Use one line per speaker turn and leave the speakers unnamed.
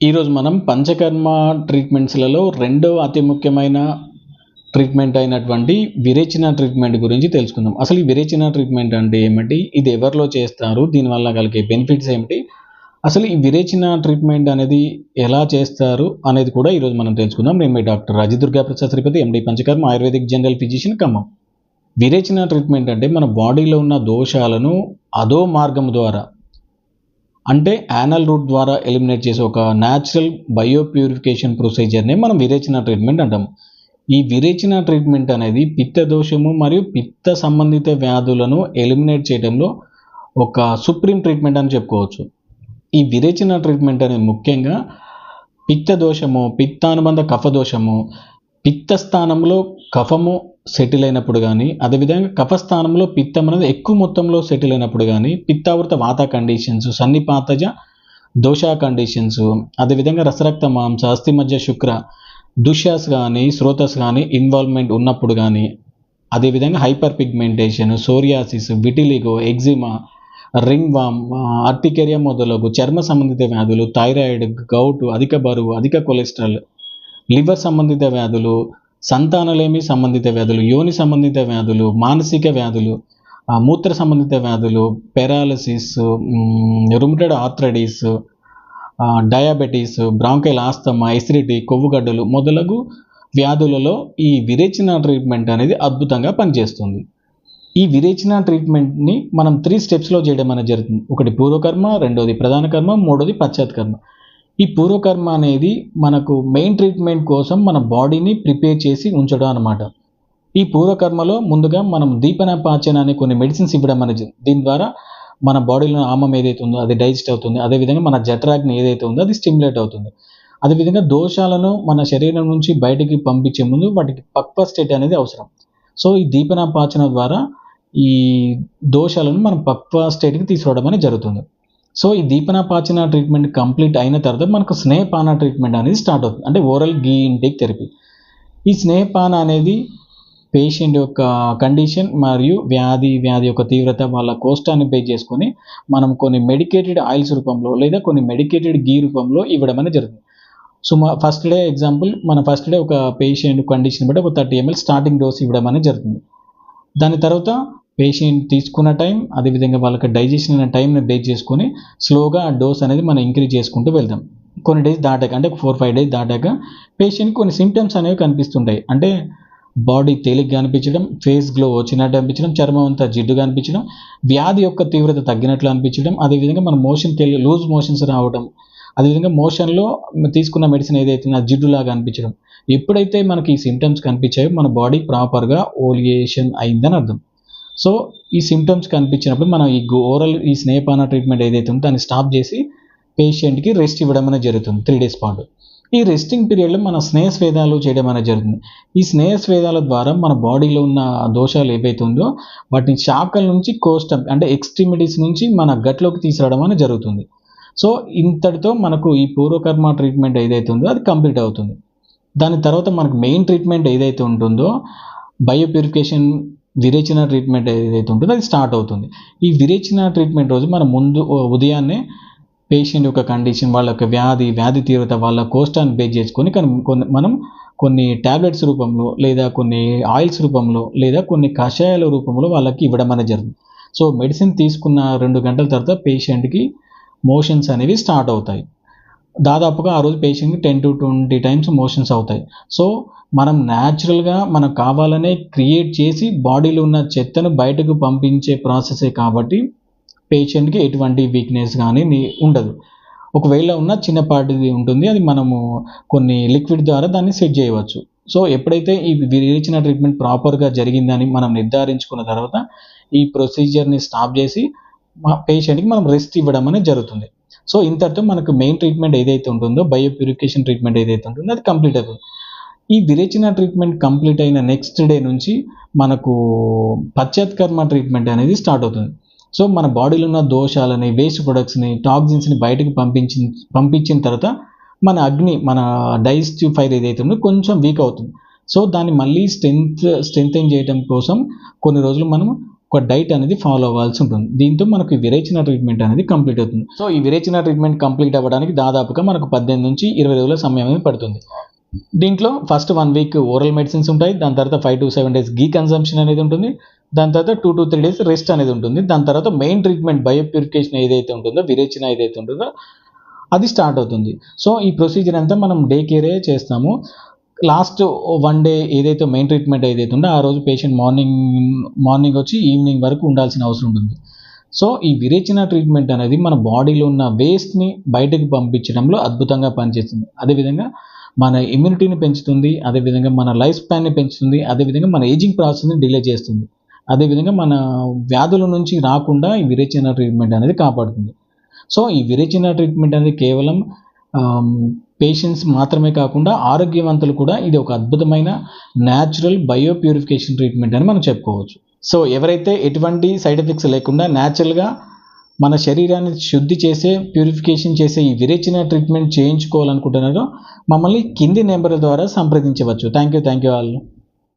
ఈరోజు మనం పంచకర్మ ట్రీట్మెంట్స్‌లలో రెండవ అతి ముఖ్యమైన ట్రీట్మెంట్ అయినటువంటి విరేచన ట్రీట్మెంట్ గురించి తెలుసుకుందాం. అసలు ఈ విరేచన ట్రీట్మెంట్ అంటే ఏమిటి? ఇది ఎవరిలో చేస్తారు? దీనివల్ల కలిగే బెనిఫిట్స్ ఏమిటి? అసలు ఈ విరేచన ట్రీట్మెంట్ అనేది ఎలా చేస్తారు అనేది కూడా ఈరోజు మనం తెలుసుకుందాం. నేను మీ doctor Rajadurga Prasad Sripathi, MD Panchakarma ayurvedic general physician Khammam. Virechana treatment అంటే మన బాడీలో ఉన్న దోషాలను అధో మార్గం ద్వారా అంటే యానల్ రూట్ ద్వారా ఎలిమినేట్ చేసే ఒక న్యాచురల్ బయో ప్యూరిఫికేషన్ ప్రొసీజర్నే మనం విరేచన ట్రీట్మెంట్ అంటాము. ఈ విరేచన ట్రీట్మెంట్ అనేది పిత్త దోషము మరియు పిత్త సంబంధిత వ్యాధులను ఎలిమినేట్ చేయడంలో ఒక సుప్రీం ట్రీట్మెంట్ అని చెప్పుకోవచ్చు. ఈ విరేచన ట్రీట్మెంట్ అనేది ముఖ్యంగా పిత్త దోషము, పిత్తానుబంధ కఫ దోషము, పిత్త స్థానంలో కఫము సెటిల్ అయినప్పుడు కానీ, అదేవిధంగా కఫ స్థానంలో పిత్తం అనేది ఎక్కువ మొత్తంలో సెటిల్ అయినప్పుడు కానీ, పిత్తావృత వాత కండిషన్స్, సన్నిపాతజ దోష కండిషన్స్, అదేవిధంగా రసరక్త మాంస, అస్థి మధ్య శుక్ర దుష్యాస్ కానీ, శ్రోతస్ కానీ ఇన్వాల్వ్మెంట్ ఉన్నప్పుడు కానీ, అదేవిధంగా hyper pigmentation, psoriasis, vitiligo, eczema, ring వామ్, అర్టికేరియా మొదలగు చర్మ సంబంధిత వ్యాధులు, థైరాయిడ్, గౌట్, అధిక బరువు, అధిక కొలెస్ట్రాల్, లివర్ సంబంధిత వ్యాధులు, సంతానలేమి సంబంధిత వ్యాధులు, యోని సంబంధిత వ్యాధులు, మానసిక వ్యాధులు, మూత్ర సంబంధిత వ్యాధులు, paralysis, rheumatoid arthritis, diabetes, bronchial asthma, acidity, కొవ్వుగడ్డలు మొదలగు వ్యాధులలో ఈ విరేచన ట్రీట్మెంట్ అనేది అద్భుతంగా పనిచేస్తుంది. ఈ విరేచన ట్రీట్మెంట్ని మనం 3 స్టెప్స్లో చేయడం అనేది జరుగుతుంది. ఒకటి పూర్వకర్మ, రెండోది ప్రధాన కర్మ, మూడోది పశ్చాత్ కర్మ. ఈ పూర్వకర్మ అనేది మనకు మెయిన్ ట్రీట్మెంట్ కోసం మన బాడీని ప్రిపేర్ చేసి ఉంచడం అనమాట. ఈ పూర్వకర్మలో ముందుగా మనం దీపనపాచన అనే కొన్ని మెడిసిన్స్ ఇవ్వడం అనేది, దీని ద్వారా మన బాడీలో ఆమం ఏదైతే ఉందో అది డైజెస్ట్ అవుతుంది. అదేవిధంగా మన జఠరాగ్ని ఏదైతే ఉందో అది స్టిమ్యులేట్ అవుతుంది. అదేవిధంగా దోషాలను మన శరీరం నుంచి బయటికి పంపించే ముందు వాటికి పక్వ స్టేట్ అనేది అవసరం. సో ఈ దీపనపాచన ద్వారా ఈ దోషాలను మనం పక్వ స్టేట్కి తీసుకురావడం అనేది జరుగుతుంది. సో ఈ దీపనపాచన ట్రీట్మెంట్ కంప్లీట్ అయిన తర్వాత మనకు స్నేహపాన ట్రీట్మెంట్ అనేది స్టార్ట్ అవుతుంది. అంటే ఓరల్ గీ ఇంటేక్ థెరపీ. ఈ స్నేహపాన అనేది పేషెంట్ యొక్క కండిషన్ మరియు వ్యాధి యొక్క తీవ్రత వాళ్ళ కోష్టాన్ని బేస్ చేసుకొని మనం కొన్ని మెడికేటెడ్ ఆయిల్స్ రూపంలో లేదా కొన్ని మెడికేటెడ్ గీ రూపంలో ఇవ్వడం అనేది జరుగుతుంది. సో ఫస్ట్ డే ఎగ్జాంపుల్, మన ఫస్ట్ డే ఒక పేషెంట్ కండిషన్ బట్టి ఒక 30 ml స్టార్టింగ్ డోస్ ఇవ్వడం అనేది జరుగుతుంది. దాని తర్వాత పేషెంట్ తీసుకున్న టైం, అదేవిధంగా వాళ్ళకి డైజెషన్ అయిన టైంని బేస్ చేసుకొని స్లోగా ఆ డోస్ అనేది మనం ఇంక్రీజ్ చేసుకుంటూ వెళ్తాం. కొన్ని డేస్ దాటాక, అంటే 4-5 డేస్ దాటాక పేషెంట్కి కొన్ని సింటమ్స్ అనేవి కనిపిస్తుంటాయి. అంటే బాడీ తేలిగ్గా అనిపించడం, ఫేస్ గ్లో వచ్చినట్టు అనిపించడం, చర్మం అంతా జిడ్డుగా అనిపించడం, వ్యాధి యొక్క తీవ్రత తగ్గినట్లు అనిపించడం, అదేవిధంగా మన మోషన్కి వెళ్ళి లూజ్ మోషన్స్ రావడం, అదేవిధంగా మోషన్లో తీసుకున్న మెడిసిన్ ఏదైతే ఉందో జిడ్డులాగా అనిపించడం. ఎప్పుడైతే మనకి ఈ సింటమ్స్ కనిపించాయో మన బాడీ ప్రాపర్గా ఓలియేషన్ అయిందని అర్థం. సో ఈ సింటమ్స్ కనిపించినప్పుడు మనం ఈ ఓరల్ ఈ స్నేహపాన ట్రీట్మెంట్ ఏదైతే ఉందో దాన్ని స్టాప్ చేసి పేషెంట్కి రెస్ట్ ఇవ్వడం అనేది జరుగుతుంది 3 days పాటు. ఈ రెస్టింగ్ పీరియడ్లో మన స్నేహ స్వేదాలు చేయడం అనేది జరుగుతుంది. ఈ స్నేహ స్వేదాల ద్వారా మన బాడీలో ఉన్న దోషాలు ఏవైతే ఉందో వాటిని శాఖల నుంచి కోస్టమ్ అంటే ఎక్స్ట్రిమిటీస్ నుంచి మన గట్లోకి తీసుకురావడం అనేది జరుగుతుంది. సో ఇంతటితో మనకు ఈ పూర్వకర్మ ట్రీట్మెంట్ ఏదైతే ఉందో అది కంప్లీట్ అవుతుంది. దాని తర్వాత మనకు మెయిన్ ట్రీట్మెంట్ ఏదైతే ఉంటుందో బయో ప్యూరిఫికేషన్ విరేచన ట్రీట్మెంట్ ఏదైతే ఉంటుందో అది స్టార్ట్ అవుతుంది. ఈ విరేచన ట్రీట్మెంట్ రోజు మనం ముందు ఉదయాన్నే పేషెంట్ యొక్క కండిషన్, వాళ్ళ యొక్క వ్యాధి తీవ్రత, వాళ్ళ కోష్టాన్ని బేస్ చేసుకొని మనం కొన్ని ట్యాబ్లెట్స్ రూపంలో లేదా కొన్ని ఆయిల్స్ రూపంలో లేదా కొన్ని కషాయాల రూపంలో వాళ్ళకి ఇవ్వడం అనేది జరుగుతుంది. సో మెడిసిన్ తీసుకున్న 2 గంటల తర్వాత పేషెంట్కి మోషన్స్ అనేవి స్టార్ట్ అవుతాయి. దాదాపుగా ఆ రోజు పేషెంట్కి 10 to 20 times మోషన్స్ అవుతాయి. సో మనం న్యాచురల్గా మనం కావాలనే క్రియేట్ చేసి బాడీలో ఉన్న చెత్తను బయటకు పంపించే ప్రాసెసే కాబట్టి పేషెంట్కి ఎటువంటి వీక్నెస్ కానీ ఉండదు. ఒకవేళ ఉన్న చిన్నపాటిది ఉంటుంది, అది మనము కొన్ని లిక్విడ్ ద్వారా దాన్ని సెట్ చేయవచ్చు. సో ఎప్పుడైతే ఈ విరేచన ట్రీట్మెంట్ ప్రాపర్గా జరిగిందని మనం నిర్ధారించుకున్న తర్వాత ఈ ప్రొసీజర్ని స్టాప్ చేసి పేషెంట్కి మనం రెస్ట్ ఇవ్వడం అనేది జరుగుతుంది. సో ఇంతటితో మనకు మెయిన్ ట్రీట్మెంట్ ఏదైతే ఉంటుందో బయో ప్యూరిఫికేషన్ ట్రీట్మెంట్ ఏదైతే ఉంటుందో అది కంప్లీట్ అవుతుంది. ఈ విరేచన ట్రీట్మెంట్ కంప్లీట్ అయిన నెక్స్ట్ డే నుంచి మనకు పశ్చాత్ కర్మ ట్రీట్మెంట్ అనేది స్టార్ట్ అవుతుంది. సో మన బాడీలో ఉన్న దోషాలని, వేస్ట్ ప్రొడక్ట్స్ని, టాక్సిన్స్ని బయటకు పంపించిన తర్వాత మన మన డైజెస్టివ్ ఫైర్ ఏదైతే ఉందో కొంచెం వీక్ అవుతుంది. సో దాన్ని మళ్ళీ స్ట్రెంథెన్ చేయడం కోసం కొన్ని రోజులు మనం ఒక డైట్ అనేది ఫాలో అవ్వాల్సి ఉంటుంది. దీంతో మనకు ఈ విరేచన ట్రీట్మెంట్ అనేది కంప్లీట్ అవుతుంది. సో ఈ విరేచన ట్రీట్మెంట్ కంప్లీట్ అవ్వడానికి దాదాపుగా మనకు 18 నుంచి 20 రోజుల సమయం అనేది పడుతుంది. దీంట్లో ఫస్ట్ 1 వీక్ ఓరల్ మెడిసిన్స్ ఉంటాయి. దాని తర్వాత 5 to 7 డేస్ గీ కన్సంప్షన్ అనేది ఉంటుంది. దాని తర్వాత 2 to 3 డేస్ రెస్ట్ అనేది ఉంటుంది. దాని తర్వాత మెయిన్ ట్రీట్మెంట్ బయోప్యూరిఫికేషన్ ఏదైతే ఉంటుందో, విరేచన ఏదైతే ఉంటుందో అది స్టార్ట్ అవుతుంది. సో ఈ ప్రొసీజర్ అంతా మనం డే కేరే చేస్తాము. లాస్ట్ 1 డే ఏదైతే మెయిన్ ట్రీట్మెంట్ ఏదైతే ఉందో ఆ రోజు పేషెంట్ మార్నింగ్ వచ్చి ఈవినింగ్ వరకు ఉండాల్సిన అవసరం ఉంటుంది. సో ఈ విరేచన ట్రీట్మెంట్ అనేది మన బాడీలో ఉన్న వేస్ట్ని బయటకు పంపించడంలో అద్భుతంగా పనిచేస్తుంది. అదేవిధంగా మన ఇమ్యూనిటీని పెంచుతుంది, అదేవిధంగా మన లైఫ్ స్పాన్ని పెంచుతుంది, అదేవిధంగా మన ఏజింగ్ ప్రాసెస్ని డిలే చేస్తుంది, అదేవిధంగా మన వ్యాధుల నుంచి రాకుండా ఈ విరేచన ట్రీట్మెంట్ అనేది కాపాడుతుంది. సో ఈ విరేచన ట్రీట్మెంట్ అనేది కేవలం పేషెంట్స్ మాత్రమే కాకుండా ఆరోగ్యవంతులు కూడా ఇది ఒక అద్భుతమైన న్యాచురల్ బయోప్యూరిఫికేషన్ ట్రీట్మెంట్ అని మనం చెప్పుకోవచ్చు. సో ఎవరైతే ఎటువంటి సైడ్ ఎఫెక్ట్స్ లేకుండా న్యాచురల్గా మన శరీరాన్ని శుద్ధి చేసే, ప్యూరిఫికేషన్ చేసే ఈ విరేచన ట్రీట్మెంట్ చేయించుకోవాలనుకుంటున్నారో మమ్మల్ని కింది నెంబర్ ద్వారా సంప్రదించవచ్చు. Thank you all.